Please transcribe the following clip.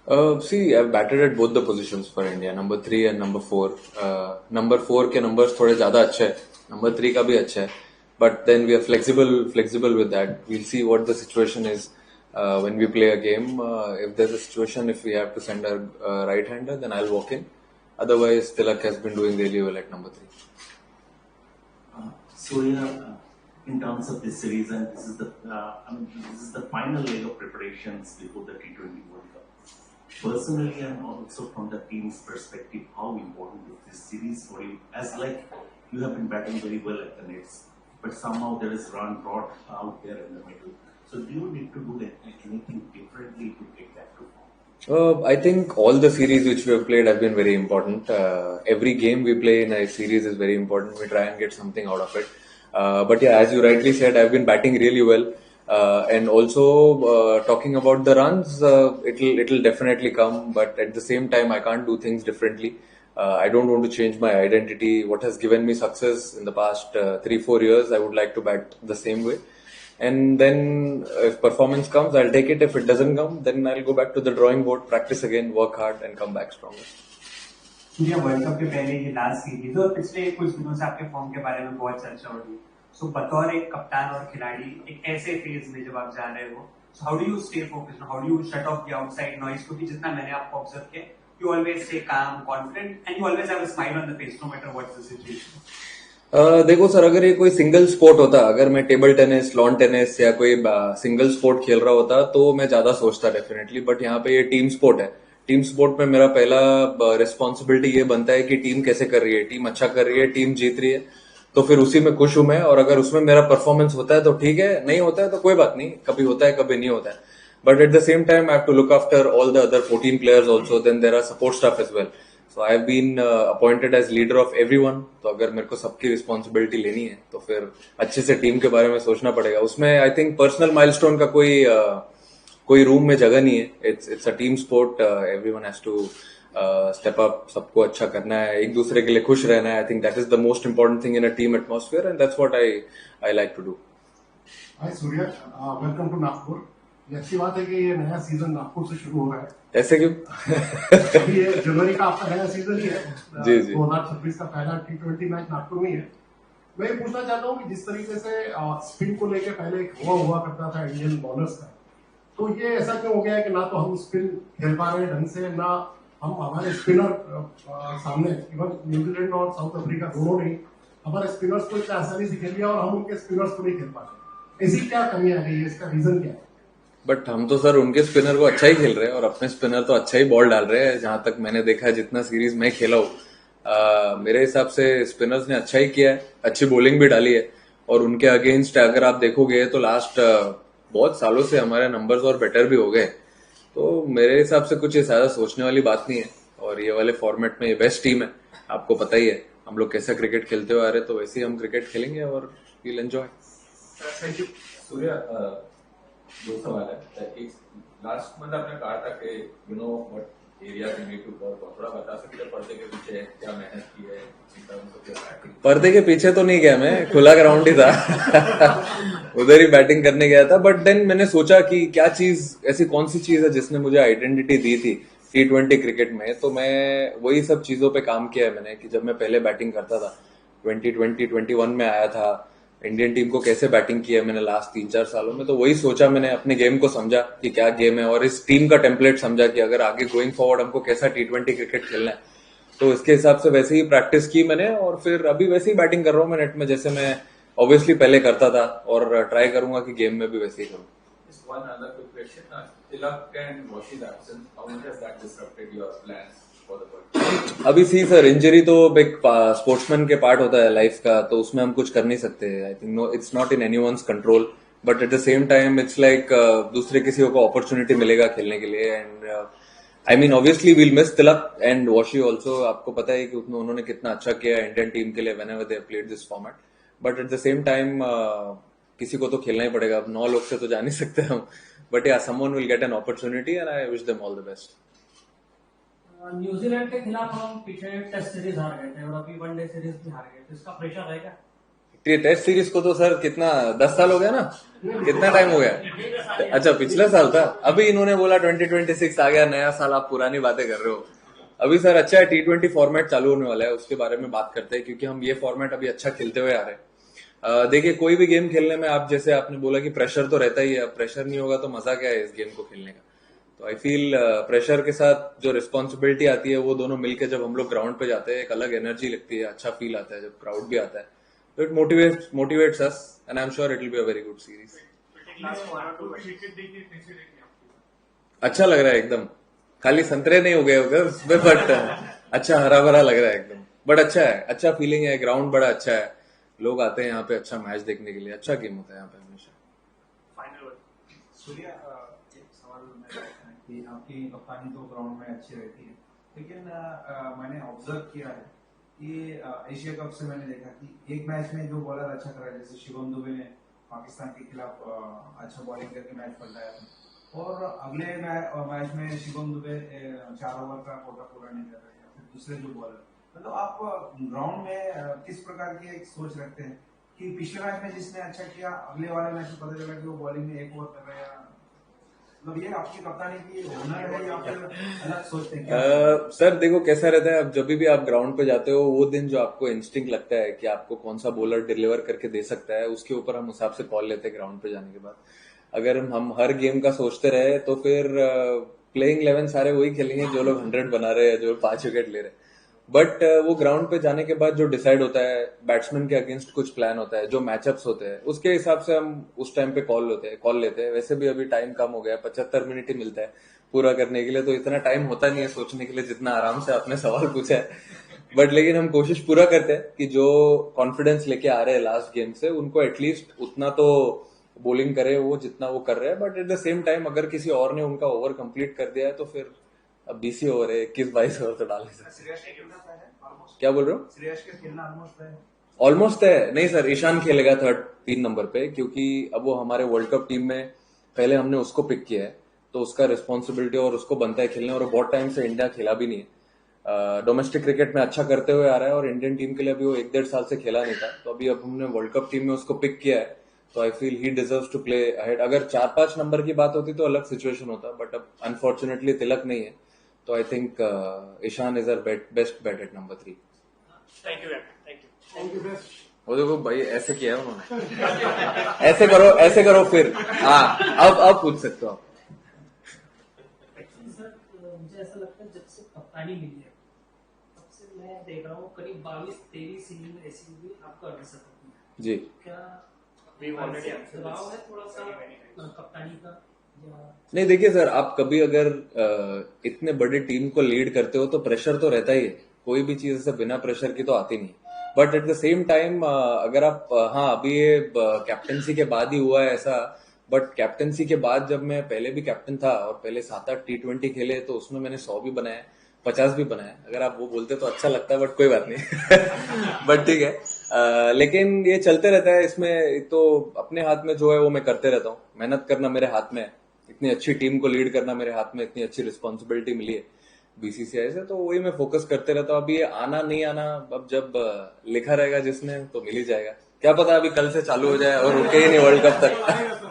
See, I've batted at both the positions for India, number 3 and number 4. Number 4 के numbers थोड़े ज़्यादा अच्छे हैं, number 3 का भी अच्छा है, but then we are flexible with that. We'll see what the situation is when we play a game. If there's a situation, if we have to send a right-hander, then I'll walk in. Otherwise, Tilak has been doing really well at number 3. Surya, in terms of this series, and this is the final leg of preparations before the T20 World Cup. Personally, and also from the team's perspective, how important is this series for you? As like you have been batting very well at the nets, but somehow there is run brought out there in the middle. So do you need to do anything differently to take that to form? I think all the series which we have played have been very important. Every game we play in a series is very important. We try and get something out of it. But yeah, as you rightly said, I've been batting really well. And also talking about the runs, it'll definitely come. But at the same time, I can't do things differently. I don't want to change my identity. What has given me success in the past 3-4 years, I would like to bat the same way. And then if performance comes, I'll take it. If it doesn't come, then I'll go back to the drawing board, practice again, work hard and come back stronger. India world cup के पहले ये last series और पिछले कुछ दिनों से आपके form के बारे में बहुत चर्चा हो रही है. सो बतौर एक कप्तान और खिलाड़ी एक ऐसे फेज में जब आप जा रहे हो, so how do you stay focused, how do you shut off the outside noise? क्योंकि जितना मैंने आपको ऑब्जर्व किया, you always stay calm, confident and you always have a smile on the face no matter what's the situation. देखो sir, अगर ये कोई single sport होता, अगर मैं टेबल टेनिस, लॉन टेनिस या कोई सिंगल स्पोर्ट खेल रहा होता तो मैं ज्यादा सोचता डेफिनेटली. बट यहाँ पे ये टीम स्पोर्ट है. टीम स्पोर्ट में मेरा पहला रिस्पॉन्सिबिलिटी ये बनता है कि टीम कैसे कर रही है, टीम अच्छा कर रही है, टीम जीत रही है, तो फिर उसी में खुश हूं मैं. और अगर उसमें मेरा परफॉर्मेंस होता है तो ठीक है, नहीं होता है तो कोई बात नहीं, कभी होता है कभी नहीं होता है. But at the same time I have to look after all the other 14 players also. Then there are support staff as well. So I have been appointed as leader of everyone. तो अगर मेरे को सबकी responsibility लेनी है तो फिर अच्छे से टीम के बारे में सोचना पड़ेगा. उसमें आई थिंक पर्सनल माइलस्टोन का कोई रूम में जगह नहीं है. It's a team sport. Everyone has to step up. सबको अच्छा करना है, एक दूसरे के लिए खुश रहना है. I think that is the most important thing in a team atmosphere and that's what I like to do. Hi Surya, welcome to Nagpur. ये अच्छी बात है कि ये नया सीजन नागपुर से शुरू हो रहा है. ऐसे क्यों? अभी ये जनवरी का आपका नया सीजन ही है. जी जी. 2026 का पहला T20 मैच नागपुर में ही है. मैं ये पूछना चाहता हूँ कि जिस तरीके से स्पिन को लेकर पहले एक हुआ करता था इंडियन बॉलर्स का, तो ये ऐसा क्यों हो गया है कि ना तो हम स्पिन खेल पा रहे हैं ढंग से, ना हम हमारे स्पिनर सामने, इवन न्यूजीलैंड और साउथ अफ्रीका दोनों ने हमारे स्पिनर्स को इतना आसानी से खेल लिया और हम उनके स्पिनर्स को नहीं खेल पाते. ऐसी क्या कमी आ गई है, इसका रीजन क्या है? बट हम तो सर उनके स्पिनर को अच्छा ही खेल रहे हैं और अपने स्पिनर तो अच्छा ही बॉल डाल रहे हैं. जहां तक मैंने देखा है, जितना सीरीज मैं खेला हूँ, मेरे हिसाब से स्पिनर्स ने अच्छा ही किया है, अच्छी बॉलिंग भी डाली है. और उनके अगेंस्ट अगर आप देखोगे तो लास्ट बहुत सालों से हमारे नंबर्स और बेटर भी हो गए. तो मेरे हिसाब से कुछ ज्यादा सोचने वाली बात नहीं है. और ये वाले फॉर्मेट में ये बेस्ट टीम है. आपको पता ही है हम लोग कैसा क्रिकेट खेलते हुए आ रहे, तो वैसे ही हम क्रिकेट खेलेंगे और we'll enjoy. Thank you. Surya, दो सवाल है. एक, लास्ट मंथ आपने कहा था कि you know what area you need to work on. थोड़ा बता सकते हैं पर्दे के पीछे क्या मेहनत की है in terms of your batting? पर्दे के पीछे तो नहीं गया मैं, खुला ग्राउंड ही था. उधर ही बैटिंग करने गया था. बट देन मैंने सोचा कि क्या चीज, ऐसी कौन सी चीज है जिसने मुझे आइडेंटिटी दी थी T20 क्रिकेट में. तो मैं वही सब चीजों पे काम किया है मैंने. कि जब मैं पहले बैटिंग करता था 2020-21 में आया था, इंडियन टीम को कैसे बैटिंग की है मैंने लास्ट 3-4 सालों में, तो वही सोचा मैंने, अपने गेम को समझा कि क्या गेम है और इस टीम का टेम्पलेट समझा कि अगर आगे गोइंग फॉरवर्ड हमको कैसा T20 क्रिकेट खेलना है, तो इसके हिसाब से वैसे ही प्रैक्टिस की मैंने. और फिर अभी वैसे ही बैटिंग कर रहा हूँ मैं नेट में, जैसे मैं ऑब्वियसली पहले करता था, और ट्राई करूंगा कि गेम में भी वैसे ही करूँ. Just one other quick question. Tilak and Washi's absence, how much has that disrupted your plans for the World Cup? अभी सी सर, इंजरी तो एक स्पोर्ट्समैन के पार्ट होता है लाइफ का, तो उसमें हम कुछ कर नहीं सकते. I think no, it's not in anyone's control. But at the same time it's like दूसरे किसी को अपॉर्चुनिटी मिलेगा खेलने के लिए. And I mean obviously we'll miss Tilak and Washi also. आपको पता है कि उन्होंने कितना अच्छा किया इंडियन टीम के लिए whenever they played this format. But at the same time किसी को तो खेलना ही पड़ेगा. अब 9 लोग से तो जा नहीं सकते हम. बट या, someone will get an opportunity and I wish them all the best. New Zealand के खिलाफ हम पीछे टेस्ट सीरीज हार गए थे और अभी वनडे सीरीज भी हार गए, तो इसका प्रेशर रहेगा? टेस्ट सीरीज को तो सर कितना 10 साल हो गया ना, कितना टाइम हो गया? अच्छा पिछले साल था, अभी इन्होंने बोला 2026 आ गया, नया साल, आप पुरानी बातें कर रहे हो। अभी सर अच्छा है, T20 फॉर्मेट चालू होने वाला है, उसके बारे में बात करते हैं, क्योंकि हम ये फॉर्मेट अभी अच्छा खेलते हुए आ रहे हैं। देखिए कोई भी गेम खेलने में आप जैसे आपने बोला कि प्रेशर तो रहता ही है, अब प्रेशर नहीं होगा तो मजा क्या है इस गेम को खेलने का। तो आई फील प्रेशर के साथ जो रिस्पॉन्सिबिलिटी आती है वो दोनों मिलकर जब हम लोग ग्राउंड पे जाते हैं एक अलग एनर्जी लगती है, अच्छा फील आता है जब क्राउड भी आता है, तो it motivates us and I am sure it will be a very good series. अच्छा लग रहा है एकदम, खाली संतरे नहीं हो गए होगा उसमें, बट अच्छा हरा भरा लग रहा है एकदम, बट अच्छा है, अच्छा फीलिंग है, ग्राउंड बड़ा अच्छा है, लोग आते हैं यहाँ पे अच्छा मैच देखने के लिए, अच्छा गेम होता है यहाँ पे हमेशा। सूर्या, एक सवाल मेरा है कि आपकी कप्तानी तो ग्राउंड में अच्छी रहती है, लेकिन मैंने ऑब्जर्व किया है कि एशिया कप से मैंने देखा कि एक मैच में जो बॉलर अच्छा करा, जैसे शिवम दुबे ने पाकिस्तान के खिलाफ अच्छा बॉलिंग करके मैच पलटाया था, और अगले मैच में शिवम दुबे 4 ओवर का कोटा पूरा नहीं कर रहे, फिर दूसरे जो बॉलर, मतलब आप ग्राउंड में किस प्रकार की एक सोच रखते हैं कि पिछले मैच में जिसने अच्छा किया अगले वाले मैच में पता चला कि वो बॉलिंग में 1 ओवर कर रहा है, मतलब ये आपकी कप्तानी की हुनर है या फिर अलग सोचते हैं क्या? सर देखो कैसा रहता है, अब जब भी आप ग्राउंड पे जाते हो वो दिन जो आपको इंस्टिंक्ट लगता है कि आपको कौन सा बॉलर डिलीवर करके दे सकता है, उसके ऊपर हम हिसाब से कॉल लेते हैं ग्राउंड पे जाने के बाद। अगर हम हर गेम का सोचते रहे तो फिर प्लेइंग 11 सारे वही खेलेंगे जो लोग 100 बना रहे हैं, जो 5 विकेट ले रहे हैं, बट वो ग्राउंड पे जाने के बाद जो डिसाइड होता है, बैट्समैन के अगेंस्ट कुछ प्लान होता है, जो मैचअप्स होते हैं उसके हिसाब से हम उस टाइम पे कॉल लेते हैं। वैसे भी अभी टाइम कम हो गया, 75 मिनट ही मिलता है पूरा करने के लिए, तो इतना टाइम होता नहीं है सोचने के लिए जितना आराम से आपने सवाल पूछा है, बट लेकिन हम कोशिश पूरा करते हैं कि जो कॉन्फिडेंस लेके आ रहे हैं लास्ट गेम से उनको एटलीस्ट उतना तो बॉलिंग करे वो जितना वो कर रहे हैं, but at the same time अगर किसी और ने उनका ओवर कंप्लीट कर दिया है तो फिर अब 20 ओवर है, 21-22 ओवर तो डाल नहीं सकते। क्या बोल रहे हो? श्रेयस के खेलना ऑलमोस्ट है नहीं सर, ईशान खेलेगा 3 नंबर पे, क्योंकि अब वो हमारे वर्ल्ड कप टीम में पहले हमने उसको पिक किया है, तो उसका रिस्पॉन्सिबिलिटी और उसको बनता है खेलने, और बहुत टाइम से इंडिया खेला भी नहीं है, डोमेस्टिक क्रिकेट में अच्छा करते हुए आ रहा है, और इंडियन टीम के लिए अभी वो 1-1.5 साल से खेला नहीं था, तो अभी अब हमने वर्ल्ड कप टीम में उसको पिक किया है, तो I feel he deserves to play ahead. अगर 4-5 नंबर की बात होती तो अलग सिचुएशन होता, बट अब अनफॉर्चुनेटली तिलक नहीं है, तो I think Ishan is our best bat at number 3। Thank you best. वो देखो भाई ऐसे किया है उन्होंने, ऐसे करो फिर, हाँ अब पूछ सकते हो आप। सर मुझे ऐसा लगता है जब से कप्तानी मिली है तब से मैं देख रहा हूँ करीब 22-23 सीरीज ऐसी हुई आपका अभिषेक जी, क्या दबाव है थोड़ा सा कप्तानी का? नहीं देखिए सर, आप कभी अगर इतने बड़ी टीम को लीड करते हो तो प्रेशर तो रहता ही है, कोई भी चीज ऐसे बिना प्रेशर की तो आती नहीं, but at the same time अगर आप हाँ अभी ये कैप्टनसी के बाद ही हुआ है ऐसा, बट कैप्टनसी के बाद जब मैं पहले भी कैप्टन था और पहले 7-8 T20 खेले तो उसमें मैंने 100 भी बनाया, 50 भी बनाया, अगर आप वो बोलते तो अच्छा लगता है, बट कोई बात नहीं बट ठीक है, लेकिन ये चलते रहता है, इसमें तो अपने हाथ में जो है वो मैं करते रहता हूँ, मेहनत करना मेरे हाथ में है, इतनी अच्छी टीम को लीड करना मेरे हाथ में, इतनी अच्छी रिस्पॉन्सिबिलिटी मिली है बीसीसीआई से, तो वही मैं फोकस करते रहता हूँ। अभी ये आना नहीं आना अब जब लिखा रहेगा जिसने तो मिल ही जाएगा, क्या पता अभी कल से चालू हो जाए और रुके ही नहीं वर्ल्ड कप तक